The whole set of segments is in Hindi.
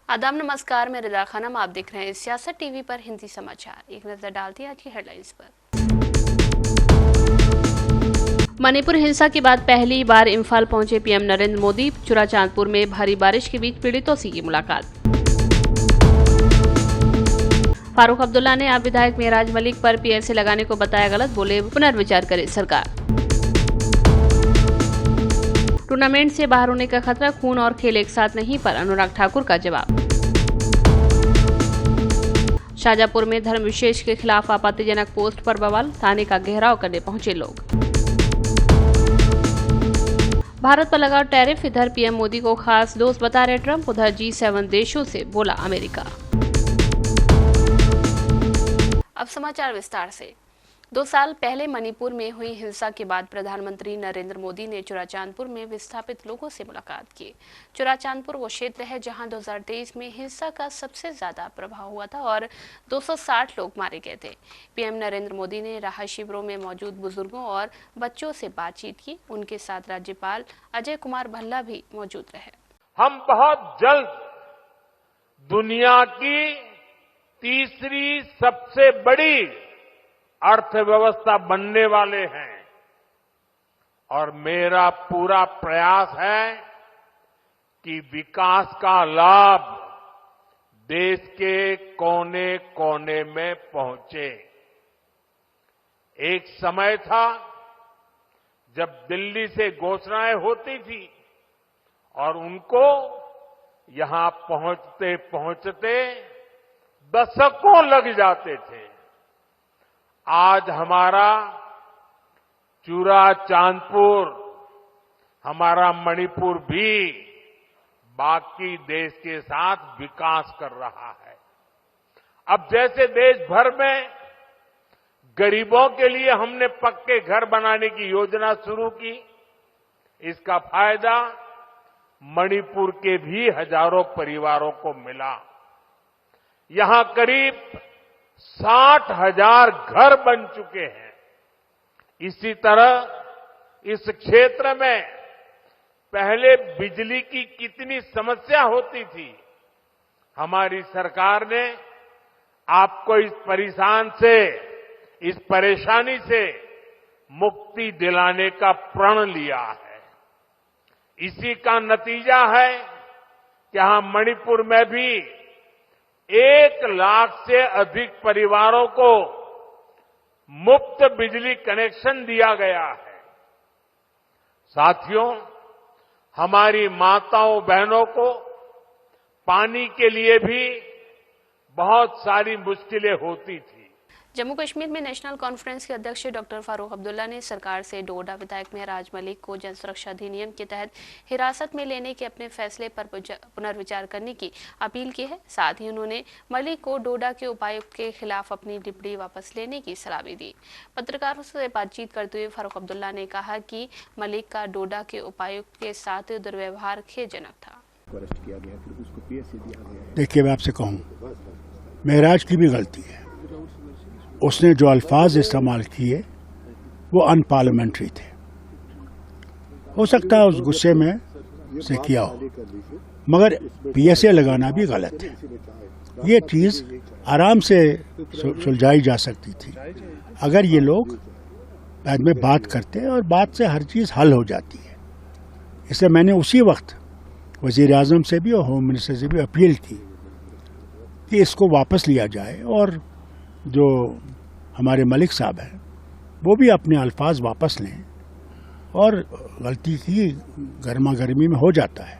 आदाब नमस्कार, मैं रिदा खानम। आप देख रहे हैं सियासत टीवी पर हिंदी समाचार। एक नजर डालते हैं आज की हेडलाइंस पर। मणिपुर हिंसा के बाद पहली बार इम्फाल पहुंचे पीएम नरेंद्र मोदी। चुराचांदपुर में भारी बारिश के बीच पीड़ितों से की मुलाकात। फारूक अब्दुल्ला ने आप विधायक मेहराज मलिक पर पीएसए लगाने को बताया गलत, बोले पुनर्विचार करे सरकार। टूर्नामेंट से बाहर होने का खतरा, खून और खेल एक साथ नहीं, पर अनुराग ठाकुर का जवाब। शाजापुर में धर्म विशेष के खिलाफ आपत्तिजनक पोस्ट पर बवाल, थाने का घेराव करने पहुंचे लोग। भारत पर लगा टैरिफ, इधर पीएम मोदी को खास दोस्त बता रहे ट्रंप, उधर G7 देशों से बोला अमेरिका। अब समाचार विस्तार से। 2 साल पहले मणिपुर में हुई हिंसा के बाद प्रधानमंत्री नरेंद्र मोदी ने चुराचांदपुर में विस्थापित लोगों से मुलाकात की। चुराचांदपुर वो क्षेत्र है जहां 2023 में हिंसा का सबसे ज्यादा प्रभाव हुआ था और 260 लोग मारे गए थे। पीएम नरेंद्र मोदी ने राहत शिविरों में मौजूद बुजुर्गों और बच्चों से बातचीत की। उनके साथ राज्यपाल अजय कुमार भल्ला भी मौजूद रहे। हम बहुत जल्द दुनिया की तीसरी सबसे बड़ी अर्थव्यवस्था बनने वाले हैं और मेरा पूरा प्रयास है कि विकास का लाभ देश के कोने कोने में पहुंचे। एक समय था जब दिल्ली से घोषणाएं होती थी और उनको यहां पहुंचते पहुंचते दशकों लग जाते थे। आज हमारा चुराचांदपुर, हमारा मणिपुर भी बाकी देश के साथ विकास कर रहा है। अब जैसे देश भर में गरीबों के लिए हमने पक्के घर बनाने की योजना शुरू की, इसका फायदा मणिपुर के भी हजारों परिवारों को मिला। यहां करीब 60,000 घर बन चुके हैं। इसी तरह इस क्षेत्र में पहले बिजली की कितनी समस्या होती थी, हमारी सरकार ने आपको इस परेशानी से मुक्ति दिलाने का प्रण लिया है। इसी का नतीजा है कि यहां मणिपुर में भी 1 लाख से अधिक परिवारों को मुफ्त बिजली कनेक्शन दिया गया है। साथियों, हमारी माताओं बहनों को पानी के लिए भी बहुत सारी मुश्किलें होती थी। जम्मू कश्मीर में नेशनल कॉन्फ्रेंस के अध्यक्ष डॉक्टर फारूक अब्दुल्ला ने सरकार से डोडा विधायक मेहराज मलिक को जन सुरक्षा अधिनियम के तहत हिरासत में लेने के अपने फैसले पर पुनर्विचार करने की अपील की है। साथ ही उन्होंने मलिक को डोडा के उपायुक्त के खिलाफ अपनी टिप्पणी वापस लेने की सलाह भी दी। पत्रकारों से बातचीत करते हुए फारूक अब्दुल्ला ने कहा कि मलिक का डोडा के उपायुक्त के साथ दुर्व्यवहार खेदजनक था। देखिए, मैं आपसे कहूँ, मेहराज की भी गलती है। उसने जो अल्फाज इस्तेमाल किए वो अनपार्लियामेंट्री थे। हो सकता है उस गुस्से में से किया हो, मगर पीएसए लगाना भी गलत है। ये चीज़ आराम से सुलझाई जा सकती थी अगर ये लोग बाद में बात करते और बात से हर चीज़ हल हो जाती है। इसलिए मैंने उसी वक्त वज़ीर आज़म से भी और होम मिनिस्टर से भी अपील की कि इसको वापस लिया जाए और जो हमारे मलिक साहब हैं वो भी अपने अल्फाज वापस लें। और गलती की गर्मा गर्मी में हो जाता है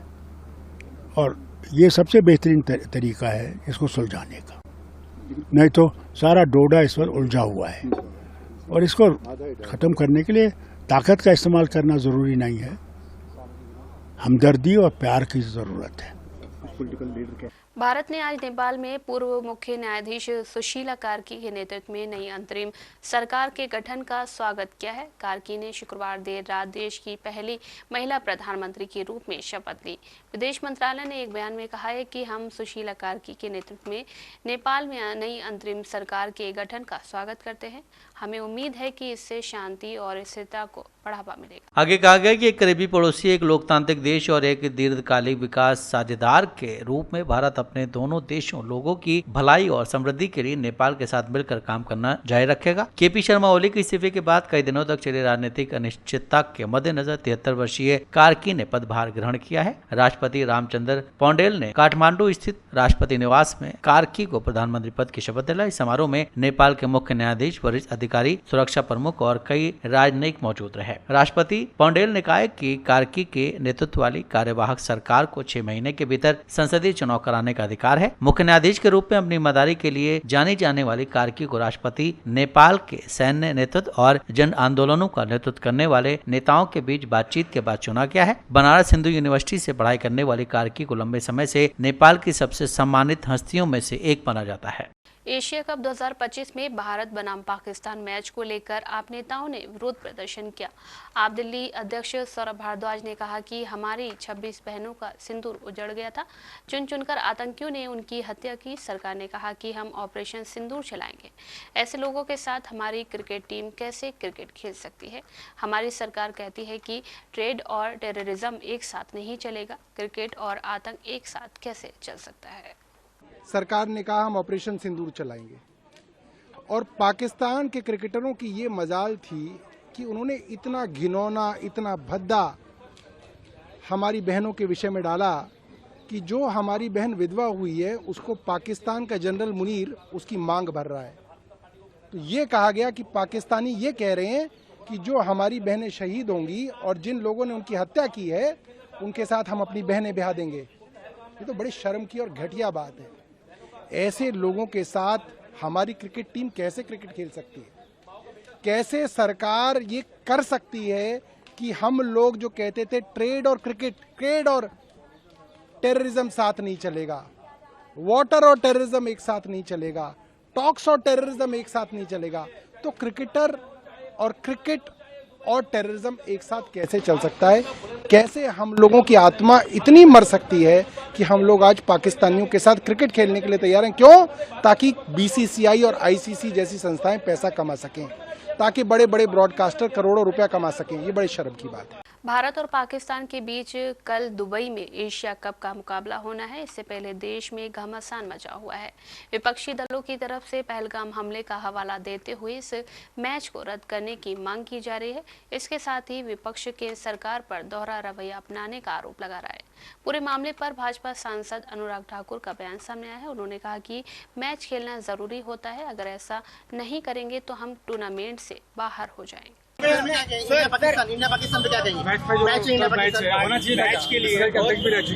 और ये सबसे बेहतरीन तरीका है इसको सुलझाने का। नहीं तो सारा डोडा इस पर उलझा हुआ है और इसको ख़त्म करने के लिए ताकत का इस्तेमाल करना ज़रूरी नहीं है, हमदर्दी और प्यार की ज़रूरत है। भारत ने आज नेपाल में पूर्व मुख्य न्यायाधीश सुशीला कार्की के नेतृत्व में नई अंतरिम सरकार के गठन का स्वागत किया है। कार्की ने शुक्रवार देर रात देश की पहली महिला प्रधानमंत्री के रूप में शपथ ली। विदेश मंत्रालय ने एक बयान में कहा है कि हम सुशीला कार्की के नेतृत्व में नेपाल में नई अंतरिम सरकार के गठन का स्वागत करते हैं। हमें उम्मीद है कि इससे शांति और स्थिरता को बढ़ावा मिलेगा। आगे कहा गया कि एक करीबी पड़ोसी, एक लोकतांत्रिक देश और एक दीर्घकालिक विकास साझेदार के रूप में भारत अपने दोनों देशों लोगों की भलाई और समृद्धि के लिए नेपाल के साथ मिलकर काम करना जारी रखेगा। केपी शर्मा ओली के इस्तीफे के बाद कई दिनों तक चली राजनीतिक अनिश्चितता के मद्देनजर 73 वर्षीय कार्की ने पदभार ग्रहण किया है। राष्ट्रपति रामचंद्र पौडेल ने काठमांडू स्थित राष्ट्रपति निवास में कार्की को प्रधानमंत्री पद की शपथ दिलाई। समारोह में नेपाल के मुख्य न्यायाधीश, वरिष्ठ अधिकारी, सुरक्षा प्रमुख और कई राजनयिक मौजूद रहे। राष्ट्रपति पौडेल ने कहा कि कार्की के नेतृत्व वाली कार्यवाहक सरकार को 6 महीने के भीतर संसदीय चुनाव कराने का अधिकार है। मुख्य न्यायाधीश के रूप में अपनी ईमानदारी के लिए जानी जाने वाली कार्की को राष्ट्रपति नेपाल के सैन्य नेतृत्व और जन आंदोलनों का नेतृत्व करने वाले नेताओं के बीच बातचीत के बाद चुना गया है। बनारस हिंदू यूनिवर्सिटी से पढ़ाई करने वाली कार्की को लंबे समय से नेपाल की सबसे सम्मानित हस्तियों में से एक माना जाता है। एशिया कप 2025 में भारत बनाम पाकिस्तान मैच को लेकर आप नेताओं ने विरोध प्रदर्शन किया। आप दिल्ली अध्यक्ष सौरभ भारद्वाज ने कहा कि हमारी 26 बहनों का सिंदूर उजड़ गया था, चुन चुनकर आतंकियों ने उनकी हत्या की। सरकार ने कहा कि हम ऑपरेशन सिंदूर चलाएंगे। ऐसे लोगों के साथ हमारी क्रिकेट टीम कैसे क्रिकेट खेल सकती है? हमारी सरकार कहती है कि ट्रेड और टेररिज्म एक साथ नहीं चलेगा। क्रिकेट और आतंक एक साथ कैसे चल सकता है? सरकार ने कहा हम ऑपरेशन सिंदूर चलाएंगे, और पाकिस्तान के क्रिकेटरों की ये मजाल थी कि उन्होंने इतना घिनौना, इतना भद्दा हमारी बहनों के विषय में डाला कि जो हमारी बहन विधवा हुई है उसको पाकिस्तान का जनरल मुनीर उसकी मांग भर रहा है। तो ये कहा गया कि पाकिस्तानी ये कह रहे हैं कि जो हमारी बहनें शहीद होंगी और जिन लोगों ने उनकी हत्या की है उनके साथ हम अपनी बहनें ब्याह देंगे। ये तो बड़ी शर्म की और घटिया बात है। ऐसे लोगों के साथ हमारी क्रिकेट टीम कैसे क्रिकेट खेल सकती है? कैसे सरकार ये कर सकती है कि हम लोग जो कहते थे ट्रेड और टेररिज्म साथ नहीं चलेगा, वाटर और टेररिज्म एक साथ नहीं चलेगा, टॉक्स और टेररिज्म एक साथ नहीं चलेगा, तो क्रिकेट और टेररिज्म एक साथ कैसे चल सकता है? कैसे हम लोगों की आत्मा इतनी मर सकती है कि हम लोग आज पाकिस्तानियों के साथ क्रिकेट खेलने के लिए तैयार हैं? क्यों? ताकि बीसीसीआई और आईसीसी जैसी संस्थाएं पैसा कमा सकें, ताकि बड़े बड़े ब्रॉडकास्टर करोड़ों रुपया कमा सकें। ये बड़ी शर्म की बात है। भारत और पाकिस्तान के बीच कल दुबई में एशिया कप का मुकाबला होना है। इससे पहले देश में घमासान मचा हुआ है। विपक्षी दलों की तरफ से पहलगाम हमले का हवाला देते हुए इस मैच को रद्द करने की मांग की जा रही है। इसके साथ ही विपक्ष के सरकार पर दोहरा रवैया अपनाने का आरोप लगा रहा है। पूरे मामले पर भाजपा सांसद अनुराग ठाकुर का बयान सामने आया है। उन्होंने कहा कि मैच खेलना जरूरी होता है, अगर ऐसा नहीं करेंगे तो हम टूर्नामेंट से बाहर हो जाएंगे। पाकिस्तान पे क्या कहेंगे? मैच के लिए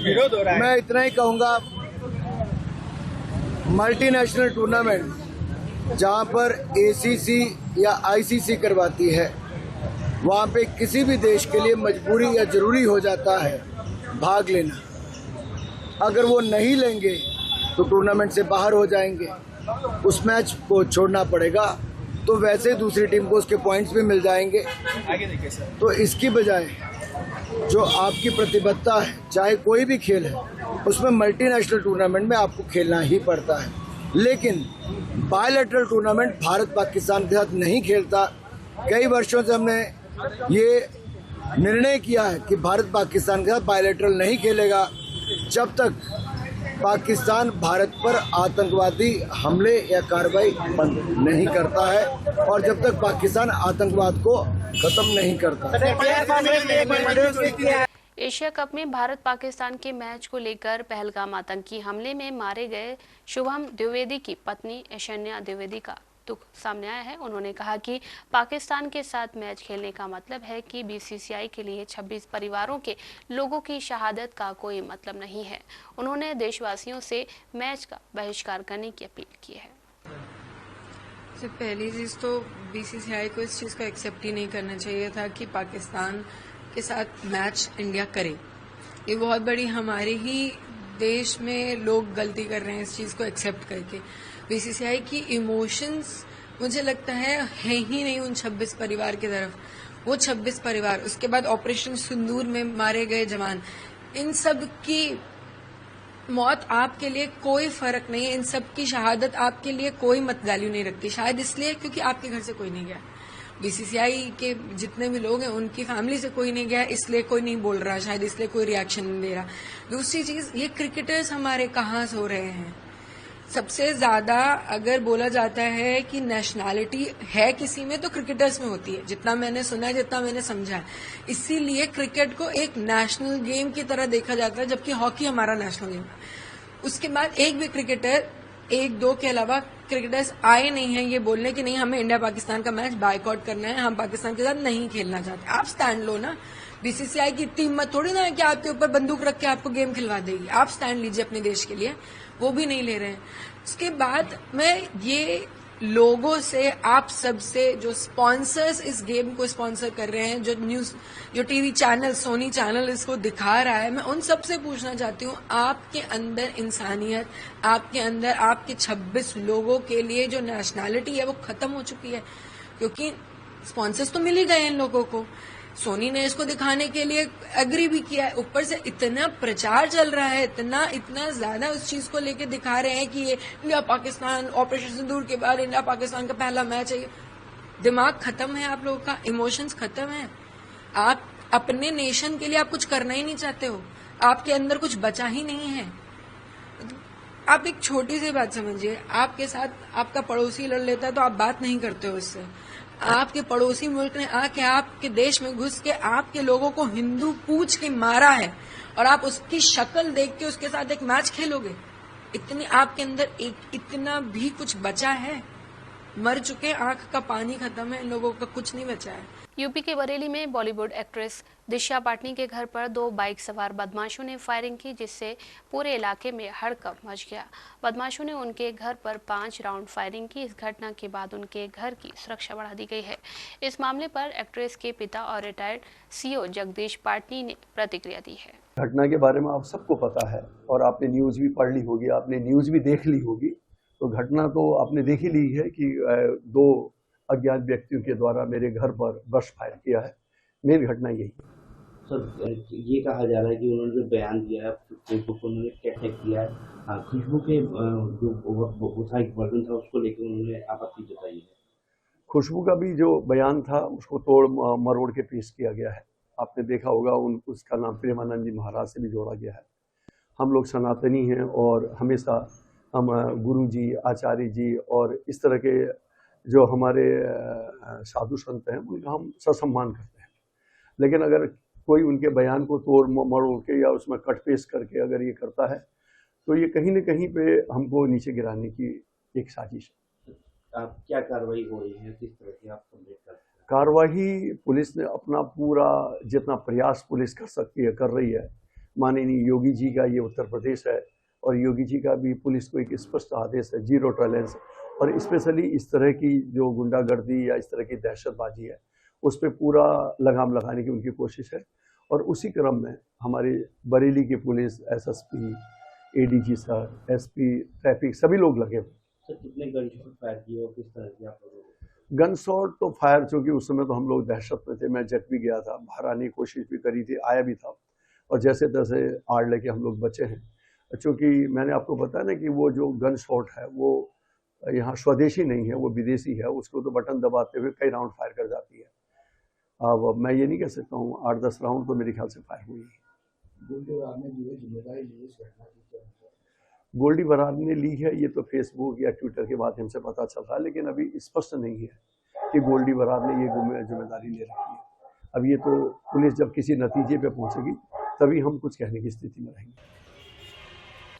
विरोध हो रहा है। मैं इतना ही कहूँगा, मल्टीनेशनल टूर्नामेंट जहाँ पर एसीसी या आईसीसी करवाती है, वहाँ पे किसी भी देश के लिए मजबूरी या जरूरी हो जाता है भाग लेना। अगर वो नहीं लेंगे तो टूर्नामेंट से बाहर हो जाएंगे, उस मैच को छोड़ना पड़ेगा। तो वैसे दूसरी टीम को उसके पॉइंट्स भी मिल जाएंगे। आगे देखिए सर। तो इसकी बजाय जो आपकी प्रतिबद्धता है, चाहे कोई भी खेल है, उसमें मल्टीनेशनल टूर्नामेंट में आपको खेलना ही पड़ता है। लेकिन बायलैटरल टूर्नामेंट भारत पाकिस्तान के साथ नहीं खेलता। कई वर्षों से हमने ये निर्णय किया है कि भारत पाकिस्तान के साथ बायलैटरल नहीं खेलेगा जब तक पाकिस्तान भारत पर आतंकवादी हमले या कार्रवाई बंद नहीं करता है और जब तक पाकिस्तान आतंकवाद को खत्म नहीं करता। एशिया कप में भारत पाकिस्तान के मैच को लेकर पहलगाम आतंकी हमले में मारे गए शुभम द्विवेदी की पत्नी ऐश्वर्या द्विवेदी का दुख सामने आया है। उन्होंने कहा कि पाकिस्तान के साथ मैच खेलने का मतलब है कि बीसीसीआई के लिए 26 परिवारों के लोगों की शहादत का कोई मतलब नहीं है। उन्होंने देशवासियों से मैच का बहिष्कार करने की अपील की है। पहली चीज तो बीसीसीआई को इस चीज को एक्सेप्ट ही नहीं करना चाहिए था कि पाकिस्तान के साथ मैच इंडिया करे। ये बहुत बड़ी हमारे ही देश में लोग गलती कर रहे हैं इस चीज को एक्सेप्ट करके। बीसीसीआई की इमोशंस मुझे लगता है ही नहीं उन 26 परिवार की तरफ। वो 26 परिवार, उसके बाद ऑपरेशन सिंदूर में मारे गए जवान, इन सब की मौत आपके लिए कोई फर्क नहीं है। इन सब की शहादत आपके लिए कोई वैल्यू नहीं रखती। शायद इसलिए क्योंकि आपके घर से कोई नहीं गया। बीसीसीआई के जितने भी लोग हैं उनकी फैमिली से कोई नहीं गया, इसलिए कोई नहीं बोल रहा, शायद इसलिए कोई रिएक्शन नहीं दे रहा। दूसरी चीज, ये क्रिकेटर्स हमारे कहाँ सो रहे हैं? सबसे ज्यादा अगर बोला जाता है कि नेशनैलिटी है किसी में तो क्रिकेटर्स में होती है, जितना मैंने सुना है, जितना मैंने समझा है। इसीलिए क्रिकेट को एक नेशनल गेम की तरह देखा जाता है, जबकि हॉकी हमारा नेशनल गेम है। उसके बाद एक भी क्रिकेटर, एक दो के अलावा क्रिकेटर्स आए नहीं हैं ये बोलने कि नहीं हमें इंडिया पाकिस्तान का मैच बायकॉट करना है, हम पाकिस्तान के साथ नहीं खेलना चाहते। आप स्टैंड लो ना, बीसीसीआई की इतनी हिम्मत थोड़ी ना है कि आपके ऊपर बंदूक रख के आपको गेम खिलवा देगी। आप स्टैंड लीजिए अपने देश के लिए, वो भी नहीं ले रहे हैं। उसके बाद मैं ये लोगों से, आप सबसे, जो स्पॉन्सर्स इस गेम को स्पॉन्सर कर रहे हैं, जो टीवी चैनल, सोनी चैनल इसको दिखा रहा है, मैं उन सब से पूछना चाहती हूँ, आपके अंदर इंसानियत, आपके अंदर आपके 26 लोगों के लिए जो नेशनैलिटी है वो खत्म हो चुकी है, क्योंकि स्पॉन्सर्स तो मिल ही गए इन लोगों को। सोनी ने इसको दिखाने के लिए एग्री भी किया है, ऊपर से इतना प्रचार चल रहा है, इतना ज्यादा उस चीज को लेके दिखा रहे हैं कि ये इंडिया पाकिस्तान, ऑपरेशन सिंदूर के बाद इंडिया पाकिस्तान का पहला मैच है। दिमाग खत्म है आप लोगों का, इमोशंस खत्म है। आप अपने नेशन के लिए आप कुछ करना ही नहीं चाहते हो, आपके अंदर कुछ बचा ही नहीं है। आप एक छोटी सी बात समझिए, आपके साथ आपका पड़ोसी लड़ लेता है तो आप बात नहीं करते हो उससे। आपके पड़ोसी मुल्क ने आके आपके देश में घुस के आपके लोगों को हिंदू पूछ के मारा है, और आप उसकी शक्ल देख के उसके साथ एक मैच खेलोगे? इतनी आपके अंदर इतना भी कुछ बचा है? मर चुके, आंख का पानी खत्म है, इन लोगों का कुछ नहीं बचा है। यूपी के बरेली में बॉलीवुड एक्ट्रेस दिशा पाटनी के घर पर 2 बाइक सवार बदमाशों ने फायरिंग की, जिससे पूरे इलाके में हड़कंप मच गया। बदमाशों ने उनके घर पर 5 राउंड फायरिंग की। इस घटना के बाद उनके घर की सुरक्षा बढ़ा दी गई है। इस मामले पर एक्ट्रेस के पिता और रिटायर्ड सीओ जगदीश पाटनी ने प्रतिक्रिया दी है। घटना के बारे में आप सबको पता है और आपने न्यूज भी पढ़ ली होगी, आपने न्यूज भी देख ली होगी, तो घटना तो आपने देख ही ली है कि 2 अज्ञात व्यक्तियों के द्वारा मेरे घर पर बर्स्ट फायर किया है। मेन घटना यही है। सर, ये कहा जा रहा है कि उन्होंने जो बयान दिया है फेसबुक पर, उन्होंने क्या किया है, खुशबू के जो एक वर्जन था उसको लेकर उन्होंने आपत्ति जताई है। खुशबू का भी जो बयान था उसको तोड़ मरोड़ के पेश किया गया है। आपने देखा होगा उसका नाम प्रेमानंद जी महाराज से भी जोड़ा गया है। हम लोग सनातनी हैं और हमेशा हम गुरु जी, आचार्य जी और इस तरह के जो हमारे साधु संत हैं उनका हम ससम्मान करते हैं। लेकिन अगर कोई उनके बयान को तोड़ मरोड़ के या उसमें कट पेश करके अगर ये करता है तो ये कहीं न कहीं पे हमको नीचे गिराने की एक साजिश है। आप क्या कार्रवाई हो रही है, किस तरह की आप संदेश करते हैं? कार्रवाई पुलिस ने अपना पूरा जितना प्रयास पुलिस कर सकती है कर रही है। माननीय योगी जी का ये उत्तर प्रदेश है और योगी जी का भी पुलिस को एक स्पष्ट आदेश है, 0 टॉलरेंस। और स्पेशली इस तरह की जो गुंडागर्दी या इस तरह की दहशतबाजी है उस पर पूरा लगाम लगाने की उनकी कोशिश है। और उसी क्रम में हमारे बरेली की police, SSP, ADG sir, SP traffic सभी लोग लगे हुए। सर, कितने गन शॉट फायर किए और किस तरह की आप लोगों ने? गन शॉट तो फायर, चूँकि उस समय तो हम लोग दहशत में थे, मैं जट भी गया था, बाहर आने की कोशिश भी करी थी, आया भी था और जैसे तैसे आड़ लेके हम लोग बचे हैं। चूँकि मैंने आपको बताया ना कि वो जो गन शॉट है वो यहाँ स्वदेशी नहीं है, वो विदेशी है। उसको तो बटन दबाते हुए कई राउंड फायर कर जाती है। अब मैं ये नहीं कह सकता हूँ, 8-10 राउंड तो मेरे ख्याल से फायर हुई है। गोल्डी बरार ने ली है ये तो फेसबुक या ट्विटर के माध्यम से पता चल रहा है, लेकिन अभी स्पष्ट नहीं है कि गोल्डी बरार ने ये जिम्मेदारी ले रखी है। अब ये तो पुलिस जब किसी नतीजे पे पहुंचेगी तभी हम कुछ कहने की स्थिति में रहेंगे।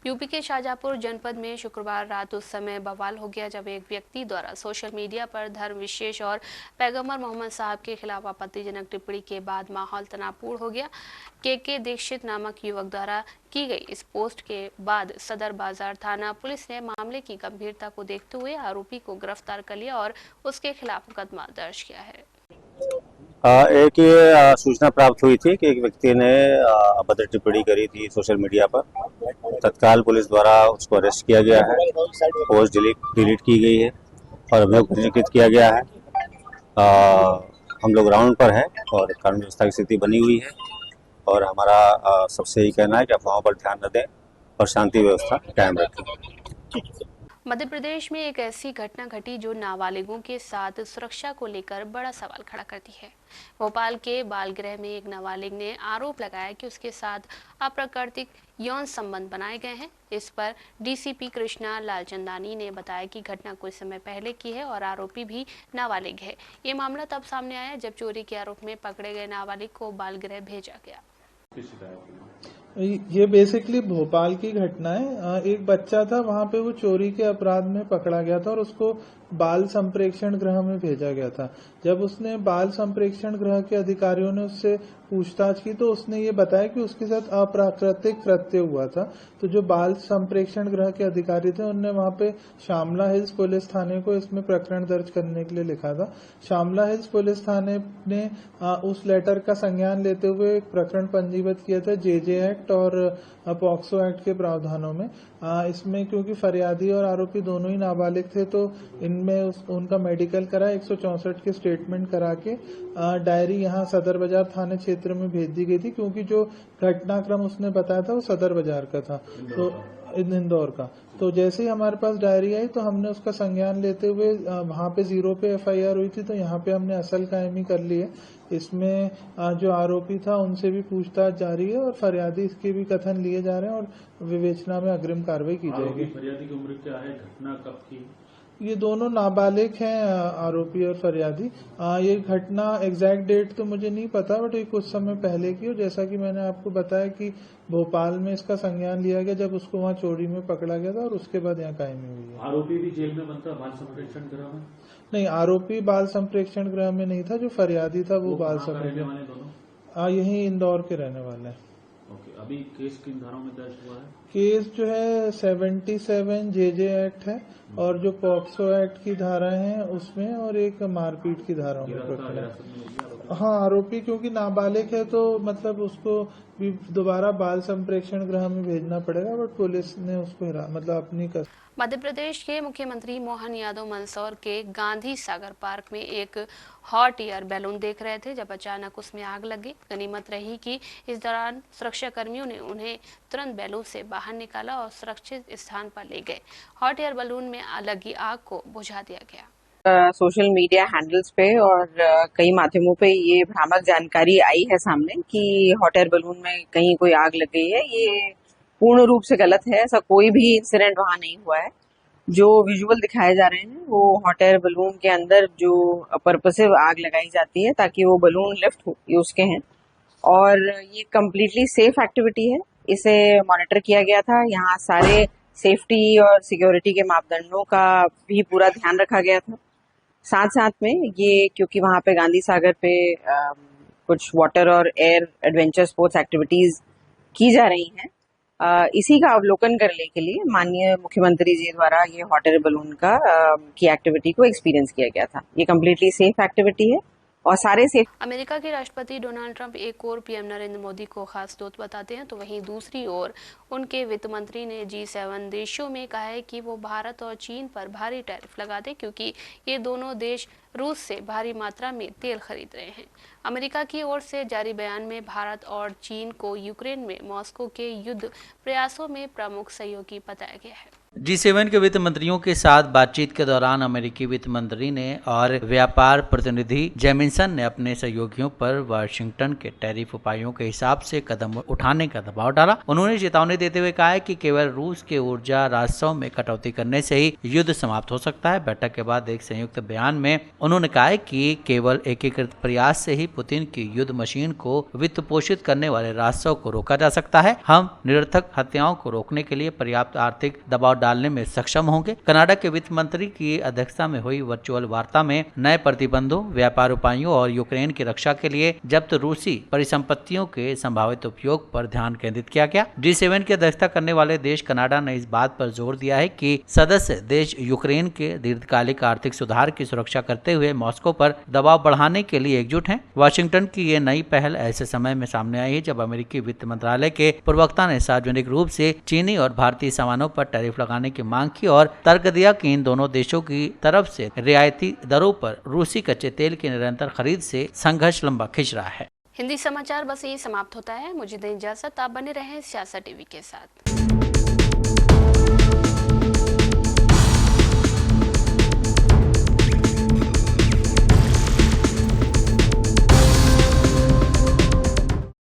यूपी के शाहजहांपुर जनपद में शुक्रवार रात उस समय बवाल हो गया जब एक व्यक्ति द्वारा सोशल मीडिया पर धर्म विशेष और पैगंबर मोहम्मद साहब के खिलाफ आपत्तिजनक टिप्पणी के बाद माहौल तनावपूर्ण हो गया। के दीक्षित नामक युवक द्वारा की गई इस पोस्ट के बाद सदर बाजार थाना पुलिस ने मामले की गंभीरता को देखते हुए आरोपी को गिरफ्तार कर लिया और उसके खिलाफ मुकदमा दर्ज किया है। एक ये सूचना प्राप्त हुई थी कि एक व्यक्ति ने अभद्र टिप्पणी करी थी सोशल मीडिया पर। तत्काल पुलिस द्वारा उसको अरेस्ट किया गया है, पोस्ट डिलीट की गई है और अभियोग पंजीकृत किया गया है। हम लोग ग्राउंड पर हैं और कानून व्यवस्था की स्थिति बनी हुई है और हमारा सबसे यही कहना है कि अफवाहों पर ध्यान न दें और शांति व्यवस्था कायम रखें। मध्य प्रदेश में एक ऐसी घटना घटी जो नाबालिगों के साथ सुरक्षा को लेकर बड़ा सवाल खड़ा करती है। भोपाल के बाल गृह में एक नाबालिग ने आरोप लगाया कि उसके साथ अप्राकृतिक यौन संबंध बनाए गए हैं। इस पर डीसीपी कृष्णा लालचंदानी ने बताया कि घटना कुछ समय पहले की है और आरोपी भी नाबालिग है। ये मामला तब सामने आया जब चोरी के आरोप में पकड़े गए नाबालिग को बाल गृह भेजा गया। ये बेसिकली भोपाल की घटना है। एक बच्चा था, वहां पे वो चोरी के अपराध में पकड़ा गया था और उसको बाल संप्रेक्षण गृह में भेजा गया था। जब उसने बाल संप्रेक्षण गृह के अधिकारियों ने उससे पूछताछ की तो उसने ये बताया कि उसके साथ अप्राकृतिक कृत्य हुआ था। तो जो बाल संप्रेक्षण गृह के अधिकारी थे उनने वहां पे शामला हिल्स पुलिस थाने को इसमें प्रकरण दर्ज करने के लिए लिखा था। शामला हिल्स पुलिस थाने ने उस लेटर का संज्ञान लेते हुए एक प्रकरण पंजीबद्ध किया था जेजे एक्ट और पॉक्सो एक्ट के प्रावधानों में। इसमें क्योंकि फरियादी और आरोपी दोनों ही नाबालिग थे तो इनमें उनका मेडिकल करा, 164 के स्टेटमेंट करा के डायरी यहाँ सदर बाजार थाने क्षेत्र में भेज दी गई थी, क्योंकि जो घटनाक्रम उसने बताया था वो सदर बाजार का था, तो इंदौर का। तो जैसे ही हमारे पास डायरी आई तो हमने उसका संज्ञान लेते हुए वहां पे 0 पे FIR हुई थी, तो यहाँ पे हमने असल कायमी कर ली है। इसमें जो आरोपी था उनसे भी पूछताछ जारी है और फरियादी इसके भी कथन लिए जा रहे हैं और विवेचना में अग्रिम कार्रवाई की जाएगी। फरियादी की उम्र क्या है? घटना कब की? ये दोनों नाबालिग हैं, आरोपी और फरियादी। ये घटना एग्जैक्ट डेट तो मुझे नहीं पता, बट ये कुछ समय पहले की। और जैसा कि मैंने आपको बताया कि भोपाल में इसका संज्ञान लिया गया जब उसको वहाँ चोरी में पकड़ा गया था और उसके बाद यहाँ कायमी हुई है। आरोपी भी जेल में बनता बाल संप्रेक्षण गृह में? नहीं, आरोपी बाल संप्रेक्षण गृह में नहीं था, जो फरियादी था वो बाल संप्रेक्षण यही इंदौर के रहने वाले हैं। ओके, अभी केस किन धाराओं में दर्ज हुआ है? केस जो है 77 जेजे एक्ट है और जो पॉक्सो एक्ट की धारा है उसमें, और एक मारपीट की धाराओं में पकड़ा है। हाँ, आरोपी क्योंकि नाबालिग है तो मतलब उसको भी दोबारा बाल संप्रेक्षण गृह में भेजना पड़ेगा, बट पुलिस ने उसको मतलब अपनी मध्य प्रदेश के मुख्यमंत्री मोहन यादव मंदसौर के गांधी सागर पार्क में एक हॉट एयर बैलून देख रहे थे जब अचानक उसमें आग लगी। गनीमत रही कि इस दौरान सुरक्षा कर्मियों ने उन्हें तुरंत बैलून से बाहर निकाला और सुरक्षित स्थान पर ले गए। हॉट एयर बैलून में लगी आग को बुझा दिया गया। सोशल मीडिया हैंडल्स पे और कई माध्यमों पे ये भ्रामक जानकारी आई है सामने कि हॉट एयर बैलून में कहीं कोई आग लग गई है। ये पूर्ण रूप से गलत है। ऐसा कोई भी इंसिडेंट वहां नहीं हुआ है। जो विजुअल दिखाए जा रहे हैं वो हॉट एयर बलून के अंदर जो पर्पसिव आग लगाई जाती है ताकि वो बलून लिफ्ट हो, ये उसके हैं। और ये कम्प्लीटली सेफ एक्टिविटी है। इसे मॉनिटर किया गया था। यहाँ सारे सेफ्टी और सिक्योरिटी के मापदंडों का भी पूरा ध्यान रखा गया था। साथ साथ में ये क्योंकि वहाँ पे गांधी सागर पे कुछ वाटर और एयर एडवेंचर स्पोर्ट्स एक्टिविटीज की जा रही हैं, इसी का अवलोकन करने के लिए माननीय मुख्यमंत्री जी द्वारा ये हॉट एयर बलून का की एक्टिविटी को एक्सपीरियंस किया गया था। ये कम्प्लीटली सेफ एक्टिविटी है और सारे सेफ। अमेरिका के राष्ट्रपति डोनाल्ड ट्रंप एक ओर पीएम नरेंद्र मोदी को खास दोस्त बताते हैं तो वहीं दूसरी ओर उनके वित्त मंत्री ने G7 देशों में कहा है कि वो भारत और चीन पर भारी टैरिफ लगा दे क्योंकि ये दोनों देश रूस से भारी मात्रा में तेल खरीद रहे हैं। अमेरिका की ओर से जारी बयान में भारत और चीन को यूक्रेन में मॉस्को के युद्ध प्रयासों में प्रमुख सहयोगी बताया गया है। G7 के वित्त मंत्रियों के साथ बातचीत के दौरान अमेरिकी वित्त मंत्री ने और व्यापार प्रतिनिधि जेमिन्सन ने अपने सहयोगियों पर वाशिंगटन के टैरिफ उपायों के हिसाब से कदम उठाने का दबाव डाला। उन्होंने चेतावनी देते हुए कहा है कि केवल रूस के ऊर्जा राजस्व में कटौती करने से ही युद्ध समाप्त हो सकता है। बैठक के बाद एक संयुक्त बयान में उन्होंने कहा है कि केवल एकीकृत प्रयास से ही पुतिन की युद्ध मशीन को वित्त पोषित करने वाले राजस्व को रोका जा सकता है। हम निरर्थक हत्याओं को रोकने के लिए पर्याप्त आर्थिक दबाव डालने में सक्षम होंगे। कनाडा के वित्त मंत्री की अध्यक्षता में हुई वर्चुअल वार्ता में नए प्रतिबंधों, व्यापार उपायों और यूक्रेन की रक्षा के लिए जब्त रूसी परिसंपत्तियों के संभावित उपयोग पर ध्यान केंद्रित किया गया। G7 की अध्यक्षता करने वाले देश कनाडा ने इस बात पर जोर दिया है कि सदस्य देश यूक्रेन के दीर्घकालिक आर्थिक सुधार की सुरक्षा करते हुए मॉस्को पर दबाव बढ़ाने के लिए एकजुट हैं। वाशिंगटन की ये नई पहल ऐसे समय में सामने आई है जब अमेरिकी वित्त मंत्रालय के प्रवक्ता ने सार्वजनिक रूप से चीनी और भारतीय सामानों पर टैरिफ लगाने की मांग की और तर्क दिया कि इन दोनों देशों की तरफ से रियायती दरों पर रूसी कच्चे तेल की निरंतर खरीद से संघर्ष लंबा खिंच रहा है। हिंदी समाचार बस यही समाप्त होता है। मुझे दें इजाजत। आप बने रहें सियासत टीवी के साथ।